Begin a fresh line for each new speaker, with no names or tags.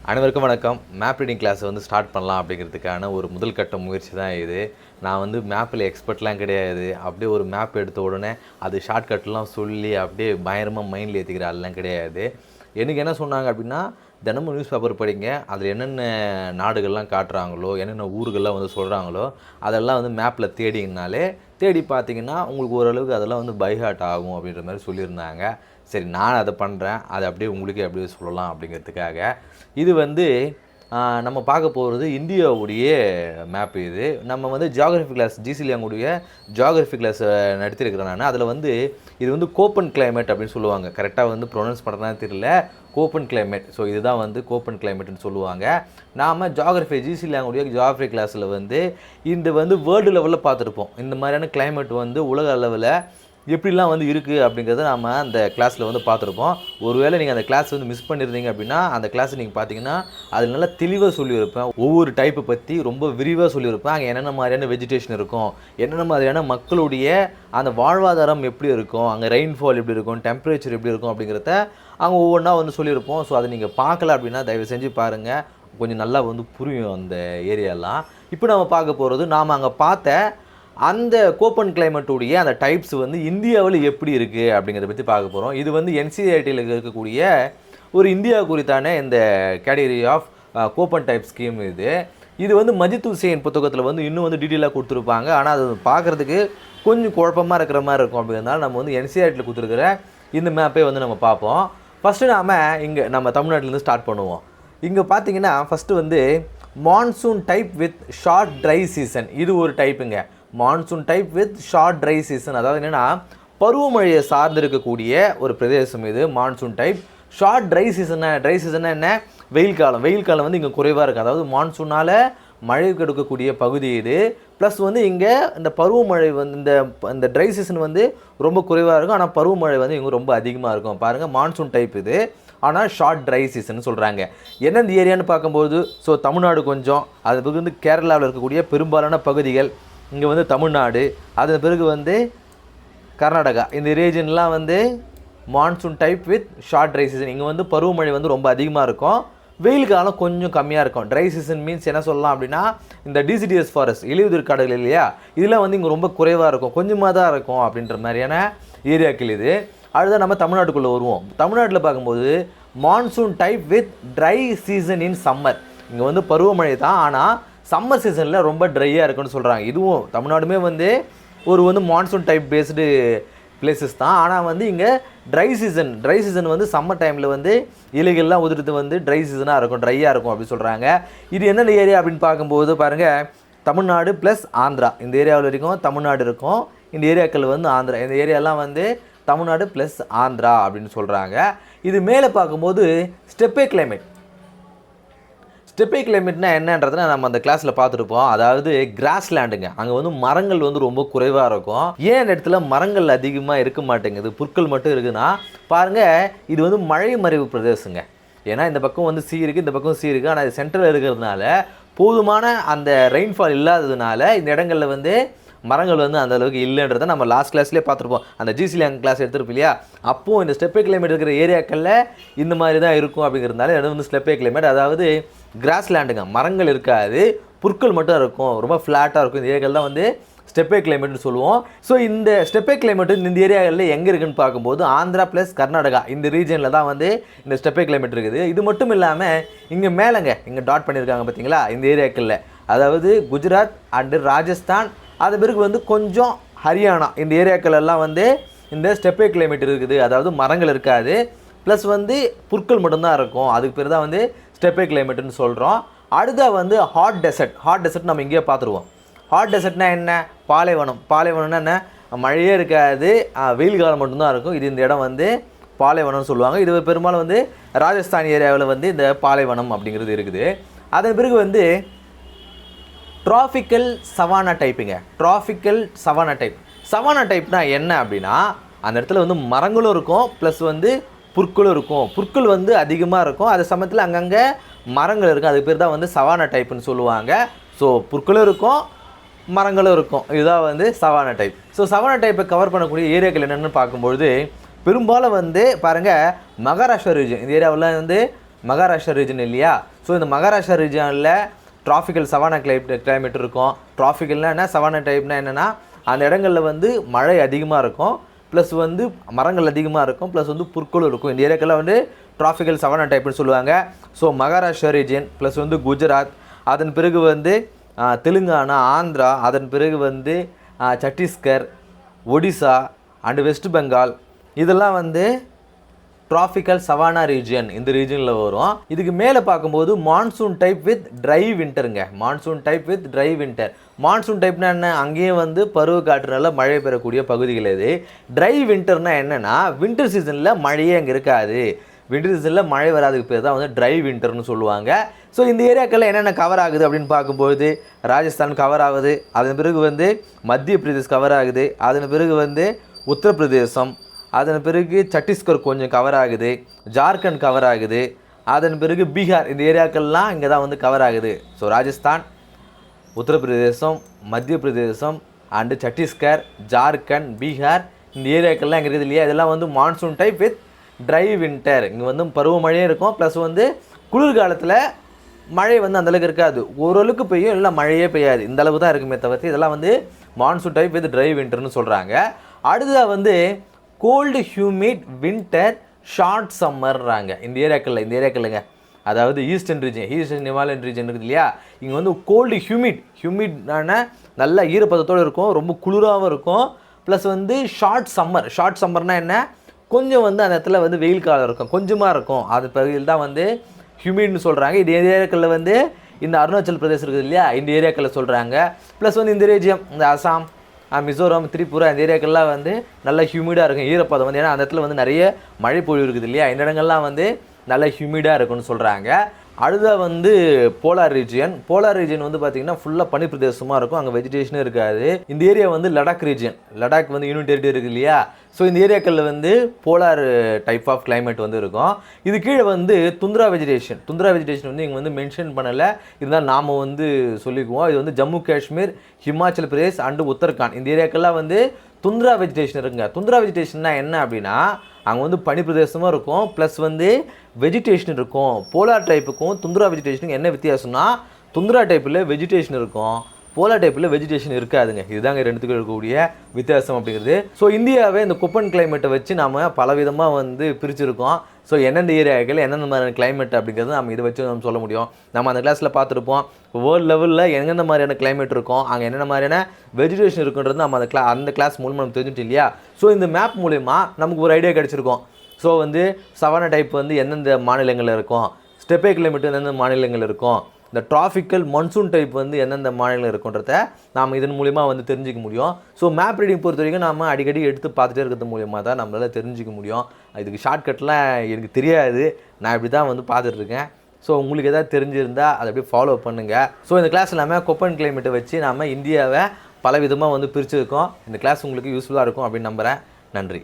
அனைவருக்கும் வணக்கம். Map reading class start பண்ணலாம் அப்படிங்கிறதுக்கான ஒரு முதல் கட்ட முயற்சி தான் இது. நான் மேப்பில் எக்ஸ்பர்ட்லாம் கிடையாது. அப்படியே ஒரு மேப் எடுத்த உடனே அது ஷார்ட்கட்லாம் சொல்லி அப்படியே பயங்கரமாக மைண்டில் ஏற்றிக்கிற ஆள்லாம் கிடையாது. எனக்கு என்ன சொன்னாங்க அப்படின்னா, தினமும் நியூஸ் பேப்பர் படிங்க, அதில் என்னென்ன நாடுகள்லாம் காட்டுறாங்களோ, என்னென்ன ஊர்கள்லாம் சொல்கிறாங்களோ அதெல்லாம் மேப்பில் தேடிங்கனாலே தேடி பார்த்தீங்கன்னா உங்களுக்கு ஓரளவுக்கு அதெல்லாம் பை ஹார்ட் ஆகும் அப்படின்ற மாதிரி சொல்லியிருந்தாங்க. சரி, நான் அதை பண்ணுறேன், அதை அப்படியே உங்களுக்கு அப்படியே சொல்லலாம் அப்படிங்கிறதுக்காக. இது நம்ம பார்க்க போகிறது இந்தியாவுடைய மேப். இது நம்ம ஜியாகிரஃபி கிளாஸ் ஜிசிலியாங்குடைய ஜியாகிரஃபி கிளாஸ் நடத்திருக்கிறேன் நான். அதில் இது கோப்பன் கிளைமேட் அப்படின்னு சொல்லுவாங்க. கரெக்டாக ப்ரொனவுன்ஸ் பண்ணுறதுனா தெரியல, கோப்பன் கிளைமேட். ஸோ இதுதான் கோப்பன் கிளைமேட்னு சொல்லுவாங்க. நாம் ஜியாகிரஃபி ஜிசிலியாங்குடைய ஜியாகிரஃபி கிளாஸில் இந்த வேர்ல்டு லெவலில் பார்த்துருப்போம். இந்த மாதிரியான கிளைமேட் உலக அளவில் எப்படிலாம் இருக்குது அப்படிங்கிறத நாம் அந்த கிளாஸில் பார்த்துருப்போம். ஒருவேளை நீங்கள் அந்த கிளாஸ் மிஸ் பண்ணியிருந்தீங்க அப்படின்னா அந்த கிளாஸை நீங்கள் பார்த்தீங்கன்னா அதில் நல்லா தெளிவாக சொல்லியிருப்பேன். ஒவ்வொரு டைப்பை பற்றி ரொம்ப விரிவாக சொல்லியிருப்பேன். அங்கே என்னென்ன மாதிரியான வெஜிடேஷன் இருக்கும், என்னென்ன மாதிரியான மக்களுடைய அந்த வாழ்வாதாரம் எப்படி இருக்கும், அங்கே ரெயின்ஃபால் எப்படி இருக்கும், டெம்பரேச்சர் எப்படி இருக்கும் அப்படிங்கிறத அங்கே ஒவ்வொன்றா சொல்லியிருப்போம். ஸோ அதை நீங்கள் பார்க்கல அப்படின்னா தயவு செஞ்சு பாருங்கள், கொஞ்சம் நல்லா புரியும் அந்த ஏரியாலாம். இப்போ நம்ம பார்க்க போகிறது நாம் அங்கே பார்த்த அந்த கோப்பன் கிளைமேட்டுடைய அந்த டைப்ஸ் இந்தியாவில் எப்படி இருக்குது அப்படிங்கிறத பற்றி பார்க்க போகிறோம். இது என்சிஆர்டியில் இருக்கக்கூடிய ஒரு இந்தியா குறித்தான இந்த கேட்டகரி ஆஃப் கோப்பன் டைப் ஸ்கீம். இது மஜித் ஹுசேன் புத்தகத்தில் இன்னும் டீட்டெயிலாக கொடுத்துருப்பாங்க. ஆனால் அது பார்க்குறதுக்கு கொஞ்சம் குழப்பமாக இருக்கிற மாதிரி இருக்கும். அப்படிங்கிறதுனால நம்ம என்சிஆர்டியில் கொடுத்துருக்கிற இந்த மேப்பே நம்ம பார்ப்போம். ஃபஸ்ட்டு நாம் இங்கே நம்ம தமிழ்நாட்டிலேருந்து ஸ்டார்ட் பண்ணுவோம். இங்கே பார்த்தீங்கன்னா first monsoon type with short dry season. இது ஒரு டைப்புங்க. Monsoon type with short dry season, அதாவது என்னென்னா பருவமழையை சார்ந்திருக்கக்கூடிய ஒரு பிரதேசம் இது மான்சூன் டைப். ஷார்ட் ட்ரை சீசன்னா என்ன, வெயில் காலம். வெயில் காலம் இங்கே குறைவாக இருக்குது. அதாவது மான்சூனால் மழை கெடுக்கக்கூடிய பகுதி இது. ப்ளஸ் இங்கே இந்த பருவமழை இந்த ட்ரை சீசன் ரொம்ப குறைவாக இருக்கும். ஆனால் பருவமழை இங்கே ரொம்ப அதிகமாக இருக்கும். பாருங்கள், மான்சூன் டைப் இது, ஆனால் ஷார்ட் ட்ரை சீசன் சொல்கிறாங்க. எந்தெந்த ஏரியான்னு பார்க்கும்போது ஸோ தமிழ்நாடு கொஞ்சம், அது பிறகு கேரளாவில் இருக்கக்கூடிய பெரும்பாலான பகுதிகள், இங்கே தமிழ்நாடு, அதன் பிறகு கர்நாடகா, இந்த ரீஜன்லாம் monsoon type with short dry season. இங்கே பருவமழை ரொம்ப அதிகமாக இருக்கும், வெயில் காலம் கொஞ்சம் கம்மியாக இருக்கும். ட்ரை சீசன் மீன்ஸ் என்ன சொல்லலாம் அப்படின்னா, இந்த டிசிடிஎஸ் ஃபாரஸ்ட் இலையுதிர் காடுகள் இல்லையா, இதெல்லாம் இங்கே ரொம்ப குறைவாக இருக்கும், கொஞ்சமாக தான் இருக்கும் அப்படின்ற மாதிரியான ஏரியாக்கள் இது. அடுத்த நம்ம தமிழ்நாட்டுக்குள்ளே வருவோம். தமிழ்நாட்டில் பார்க்கும்போது monsoon type with try season in summer. இங்கே பருவமழை தான், ஆனால் சம்மர் சீசனில் ரொம்ப ட்ரையாக இருக்குன்னு சொல்கிறாங்க. இதுவும் தமிழ்நாடுமே ஒரு மான்சூன் டைப் பேஸ்டு பிளேசஸ் தான். ஆனால் இங்கே ட்ரை சீசன் சம்மர் டைமில் இலைகள்லாம் உதிர்த்து ட்ரை சீசனாக இருக்கும், ட்ரையாக இருக்கும் அப்படின்னு சொல்கிறாங்க. இது என்னென்ன ஏரியா அப்படின்னு பார்க்கும்போது பாருங்கள், தமிழ்நாடு ப்ளஸ் ஆந்திரா, இந்த ஏரியாவில் வரைக்கும் தமிழ்நாடு இருக்கும். இந்த ஏரியாக்கள் ஆந்திரா, இந்த ஏரியாலாம் தமிழ்நாடு ப்ளஸ் ஆந்திரா அப்படின்னு சொல்கிறாங்க. இது மேலே பார்க்கும்போது ஸ்டெப்பே கிளைமேட். ஸ்டெப்பே கிளைமேட்னா என்னன்றதை நம்ம அந்த கிளாஸில் பார்த்துருப்போம். அதாவது கிராஸ்லேண்டுங்க. அங்கே மரங்கள் ரொம்ப குறைவாக இருக்கும். ஏன் இடத்துல மரங்கள் அதிகமாக இருக்க மாட்டேங்குது, புற்கள் மட்டும் இருக்குன்னா பாருங்கள், இது மழை மறைவு பிரதேசங்க. ஏன்னா இந்த பக்கம் சி இருக்குது, இந்த பக்கம் சி இருக்குது. ஆனால் இது சென்ட்ரல் இருக்கிறதுனால போதுமான அந்த ரெயின்ஃபால் இல்லாததுனால இந்த இடங்களில் மரங்கள் அந்த அளவுக்கு இல்லைன்றதை நம்ம லாஸ்ட் கிளாஸ்லேயே பார்த்துருப்போம். அந்த ஜிசிலியாங் கிளாஸ் எடுத்துருப்போம் இல்லையா, அப்போது இந்த ஸ்டெப்பே கிளைமேட் இருக்கிற ஏரியாக்களில் இந்த மாதிரி தான் இருக்கும். அப்படிங்கிறதுனால இது ஸ்டெப்பே கிளைமேட், அதாவது கிராஸ்லேண்டுங்க. மரங்கள் இருக்காது, புற்கள் மட்டும் இருக்கும், ரொம்ப ஃப்ளாட்டாக இருக்கும். இந்த ஏரியாக்கள் தான் ஸ்டெப்பே கிளைமேட்னு சொல்லுவோம். ஸோ இந்த ஸ்டெப்பே கிளைமேட் இந்த ஏரியாவில் எங்கே இருக்குதுன்னு பார்க்கும்போது ஆந்திரா ப்ளஸ் கர்நாடகா, இந்த ரீஜனில் தான் இந்த ஸ்டெப்பே கிளைமேட் இருக்குது. இது மட்டும் இல்லாமல் இங்கே மேலேங்க, இங்கே டாட் பண்ணியிருக்காங்க பார்த்தீங்களா, இந்த ஏரியாக்களில், அதாவது குஜராத் அண்டு ராஜஸ்தான், அது பிறகு கொஞ்சம் ஹரியானா, இந்த ஏரியாக்கள் எல்லாம் இந்த ஸ்டெப்பே கிளைமேட் இருக்குது. அதாவது மரங்கள் இருக்காது, ப்ளஸ் புற்கள் மட்டும்தான் இருக்கும். அதுக்கு பேர் தான் ஸ்டெப்பே கிளைமேட்டுன்னு சொல்கிறோம். அடுத்த ஹாட் டெசர்ட் நம்ம இங்கேயே பார்த்துருவோம். ஹாட் டெசர்ட்னா என்ன, பாலைவனம்னா என்ன, மழையே இருக்காது, வெயில் காலம் மட்டும்தான் இருக்கும். இது இந்த இடம் பாலைவனம்னு சொல்லுவாங்க. இது பெரும்பாலும் ராஜஸ்தான் ஏரியாவில் இந்த பாலைவனம் அப்படிங்கிறது இருக்குது. அதன் பிறகு ட்ராபிக்கல் சவானா டைப்புங்க. Tropical savanna type. சவானா டைப்னா என்ன அப்படின்னா, அந்த இடத்துல மரங்களும் இருக்கும், ப்ளஸ் புற்களும் இருக்கும். புற்கள் அதிகமாக இருக்கும், அதே சமயத்தில் அங்கங்கே மரங்கள் இருக்கும். அதுக்கு பேர் தான் சவானா டைப்புன்னு சொல்லுவாங்க. ஸோ புற்களும் இருக்கும், மரங்களும் இருக்கும். இதுதான் சவானா டைப். ஸோ சவானா டைப்பை கவர் பண்ணக்கூடிய ஏரியாக்கள் என்னென்னு பார்க்கும்பொழுது பெரும்பாலும் பாருங்கள், மகாராஷ்டிரா ரீஜன், இந்த ஏரியாவில் மகாராஷ்டிரா ரீஜன் இல்லையா? ஸோ இந்த மகாராஷ்டிரா ரீஜனில் ட்ராபிக்கல் சவானா கிளைமேட் இருக்கும். ட்ராபிக்கல்னால் என்ன, சவானா டைப்னா என்னென்னா அந்த இடங்களில் வந்து மழை அதிகமாக இருக்கும், ப்ளஸ் வந்து மரங்கள் அதிகமாக இருக்கும், ப்ளஸ் வந்து புற்களும் இருக்கும். இந்த ஏரியாக்கெல்லாம் வந்து ட்ராபிக்கல் சவானா டைப்னு சொல்லுவாங்க. ஸோ மகாராஷ்டிரா ரீஜன் ப்ளஸ் வந்து குஜராத், அதன் பிறகு வந்து தெலுங்கானா, ஆந்திரா, அதன் பிறகு வந்து சத்தீஸ்கர், ஒடிசா அண்டு வெஸ்ட் பெங்கால், இதெல்லாம் வந்து ட்ராபிக்கல் சவானா ரீஜன் இந்த ரீஜனில் வரும். இதுக்கு மேலே பார்க்கும்போது மான்சூன் டைப் வித் ட்ரை வின்டருங்க. Monsoon type with dry winter. Monsoon டைப்னா என்ன, அங்கேயும் வந்து பருவ காற்றுனால மழை பெறக்கூடிய பகுதிகள் இது. ட்ரை வின்டர்னா என்னென்னா வின்டர் சீசனில் மழையே அங்கே இருக்காது, வின்டர் சீசனில் மழை வராதுக்கு பேர் தான் வந்து ட்ரை வின்டர்னு சொல்லுவாங்க. ஸோ இந்த ஏரியாக்களில் என்னென்ன கவர் ஆகுது அப்படின்னு பார்க்கும்போது ராஜஸ்தான் கவர் ஆகுது, அதன் பிறகு வந்து மத்திய பிரதேஷ் கவர் ஆகுது, அதன் பிறகு வந்து உத்தரப்பிரதேசம், அதன் பிறகு சத்தீஸ்கர் கொஞ்சம் கவர் ஆகுது, ஜார்க்கண்ட் கவர் ஆகுது, அதன் பிறகு பீகார், இந்த ஏரியாக்கள்லாம் இங்கே தான் வந்து கவர் ஆகுது. ஸோ ராஜஸ்தான், உத்தரப்பிரதேசம், மத்திய பிரதேசம் அண்டு சத்தீஸ்கர், ஜார்க்கண்ட், பீகார், இந்த ஏரியாக்கள்லாம் இங்கே இருக்குது இல்லையா? இதெல்லாம் வந்து monsoon type with dry winter. இங்கே வந்து பருவமழையும் இருக்கும், ப்ளஸ் வந்து குளிர்காலத்தில் மழை வந்து அந்தளவுக்கு இருக்காது, ஓரளவுக்கு பெய்யும், இல்லை மழையே பெய்யாது, இந்த அளவு தான் இருக்குமே தவிர்த்து இதெல்லாம் வந்து மான்சூன் டைப் வித் ட்ரை வின்டர்னு சொல்கிறாங்க. அடுத்ததாக வந்து கோல்டு ஹியூமிட் வின்டர் ஷார்ட் சம்மர்றாங்க இந்த ஏரியாக்கள்லுங்க. அதாவது eastern region, eastern Himalayan region இருக்குது இல்லையா? இங்கே வந்து கோல்டு ஹியூமிட்னா நல்லா ஈரப்பதத்தோடு இருக்கும், ரொம்ப குளிராகவும் இருக்கும், ப்ளஸ் வந்து ஷார்ட் சம்மர்னால் என்ன, கொஞ்சம் வந்து அந்த இடத்துல வந்து வெயில் காலம் இருக்கும், கொஞ்சமாக இருக்கும், அது பகுதியில் தான் வந்து ஹியூமிட்னு சொல்கிறாங்க. இந்த ஏரியாக்களில் வந்து இந்த அருணாச்சல் பிரதேசம் இருக்குது இல்லையா, இந்த ஏரியாக்களில் சொல்கிறாங்க. ப்ளஸ் வந்து இந்த ரீஜியம், இந்த அசாம், மிசோரம், திரிபுரா, இந்த ஏரியாக்கள்லாம் வந்து நல்லா ஹியூமிடாக இருக்கும், ஈரப்பதம் வந்து, ஏன்னா அந்த இடத்துல வந்து நிறைய மழை பொழிவு இருக்குது இல்லையா, இந்த இடங்கள்லாம் வந்து நல்லா ஹியூமிடாக இருக்குன்னு சொல்கிறாங்க. அடுத்ததாக வந்து போலார் ரீஜன் வந்து பார்த்திங்கன்னா ஃபுல்லாக பனி பிரதேசமாக இருக்கும், அங்கே வெஜிடேஷனே இருக்காது. இந்த ஏரியா வந்து லடாக் ரீஜன், லடாக் வந்து யூனியன் டெரிட்டரி இருக்குது இல்லையா? ஸோ இந்த ஏரியாக்களில் வந்து போலார் டைப் ஆஃப் கிளைமேட் வந்து இருக்கும். இது கீழே வந்து துந்த்ரா வெஜிடேஷன் வந்து இங்கே வந்து மென்ஷன் பண்ணலை, இருந்தால் நாம் வந்து சொல்லிக்குவோம். இது வந்து ஜம்மு காஷ்மீர், ஹிமாச்சல் பிரதேஷ் அண்டு உத்தரகாண்ட், இந்த ஏரியாக்கெல்லாம் வந்து துந்த்ரா வெஜிடேஷன் இருக்குங்க. துந்த்ரா வெஜிடேஷன்னா என்ன அப்படின்னா, அங்கே வந்து பனி பிரதேசமாக இருக்கும், ப்ளஸ் வந்து வெஜிடேஷன் இருக்கும். போலார் டைப்புக்கும் துந்த்ரா வெஜிடேஷனுக்கும் என்ன வித்தியாசம்னா, துந்த்ரா டைப்பில் வெஜிடேஷன் இருக்கும், போலார் டைப்பில் வெஜிடேஷன் இருக்காதுங்க. இதுதாங்க ரெண்டுத்துக்கும் இருக்கக்கூடிய வித்தியாசம் அப்படிங்கிறது. ஸோ இந்தியாவே இந்த குப்பன் கிளைமேட்டை வச்சு நாம் பலவிதமாக வந்து பிரிச்சுருக்கோம். ஸோ எந்தெந்த ஏரியாக்கள் எந்தெந்த மாதிரியான கிளைமேட் அப்படிங்கிறது நம்ம இதை வச்சு நம்ம சொல்ல முடியும். நம்ம அந்த கிளாஸில் பார்த்துருப்போம் வேர்ல்டு லெவலில் எந்தெந்த மாதிரியான கிளைமேட் இருக்கும், அங்கே என்னென்ன மாதிரியான வெஜிடேஷன் இருக்குன்றது நம்ம அந்த கிளாஸ் மூலமாக நம்ம தெரிஞ்சுட்டு இல்லையா? ஸோ இந்த மேப் மூலிமா நமக்கு ஒரு ஐடியா கிடச்சிருக்கும். ஸோ வந்து சவானா டைப் வந்து எந்தெந்த மாநிலங்களில் இருக்கும், ஸ்டெப்பே கிளைமேட் எந்தெந்த மாநிலங்கள் இருக்கும், இந்த ட்ராபிக்கல் மன்சூன் டைப் வந்து எந்தெந்த மாநிலம் இருக்குன்றத நாம் இதன் மூலிமா வந்து தெரிஞ்சிக்க முடியும். ஸோ மேப் ரீடிங் பொறுத்த வரைக்கும் நாம் அடிக்கடி எடுத்து பார்த்துட்டே இருக்கிறது மூலியமாக தான் நம்மளால் தெரிஞ்சிக்க முடியும். இதுக்கு ஷார்ட்கட்லாம் எனக்கு தெரியாது, நான் இப்படி தான் வந்து பார்த்துட்ருக்கேன். ஸோ உங்களுக்கு எதாவது தெரிஞ்சிருந்தால் அதை அப்படியே ஃபாலோ பண்ணுங்கள். ஸோ இந்த கிளாஸ் இல்லாமல் கொப்பன் கிளைமேட்டை வச்சு நாம் இந்தியாவை பல விதமாக வந்து பிரிச்சுருக்கோம். இந்த கிளாஸ் உங்களுக்கு யூஸ்ஃபுல்லாக இருக்கும் அப்படின்னு நம்புகிறேன். நன்றி.